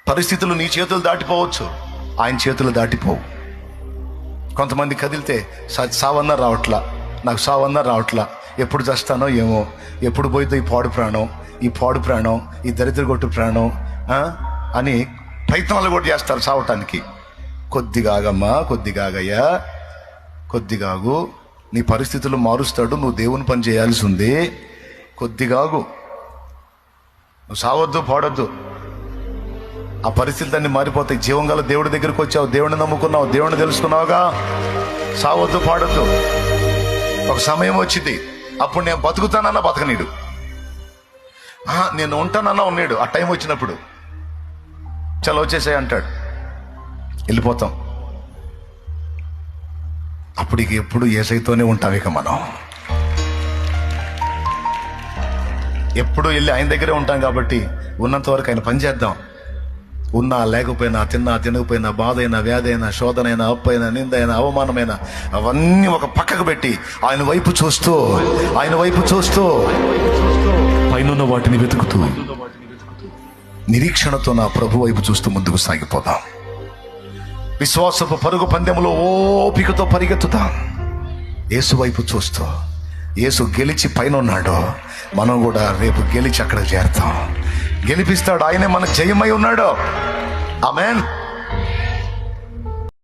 పరిస్థితులు నీ చేతులు దాటిపోవచ్చు, ఆయన చేతులు దాటిపోవు. కొంతమంది కదిలితే సావన్నా రావట్లా, నాకు సావన్నా రావట్లా, ఎప్పుడు చస్తానో ఏమో, ఎప్పుడు పోయితే ఈ పాడు ప్రాణం, ఈ దరిద్ర కొట్టు ప్రాణం అని ప్రయత్నాలు కూడా చేస్తారు సావటానికి. కొద్దిగా ఆగమ్మా, కొద్దిగా ఆగయ్యా, కొద్దిగా ఆగు. నీ పరిస్థితులు మారుస్తాడు, నువ్వు దేవుని పని చేయాల్సి ఉంది. కొద్దిగా ఆగు, నువ్వు సావద్దు, పాడొద్దు. ఆ పరిస్థితులన్నీ మారిపోతాయి. జీవం గల దేవుడి దగ్గరికి వచ్చావు, దేవుడిని నమ్ముకున్నావు, దేవుడిని తెలుసుకున్నావుగా. సావద్దు, పాడొద్దు. ఒక సమయం వచ్చింది, అప్పుడు నేను బతుకుతానన్నా బతకనీడు, నేను ఉంటానన్నా ఉన్నాడు. ఆ టైం వచ్చినప్పుడు చలో వచ్చేసాయి అంటాడు, వెళ్ళిపోతాం. అప్పుడు ఇక ఎప్పుడు యేసయ్యతోనే ఉంటాం. ఇక మనం ఎప్పుడు వెళ్ళి ఆయన దగ్గరే ఉంటాం కాబట్టి ఉన్నంత వరకు ఆయన పని చేద్దాం. ఉన్నా లేకపోయినా, తినకపోయినా, బాధ అయినా, వ్యాధి అయినా, శోధనైనా, అప్పైనా, నిందైనా, అవమానమైనా అవన్నీ ఒక పక్కకు పెట్టి ఆయన వైపు చూస్తూ పైనున్న వాటిని వెతుకుతూ నిరీక్షణతో నా ప్రభు వైపు చూస్తూ ముందుకు సాగిపోదాం. విశ్వాసపు పరుగు పందెములో ఓపికతో పరిగెత్తుతాం. యేసు వైపు చూస్తూ. యేసు గెలిచి పైన ఉన్నాడు, మనం కూడా రేపు గెలిచి అక్కడ చేరుతాం. గెలిపిస్తాడు, ఆయనే మన జయమై ఉన్నాడు. ఆమేన్.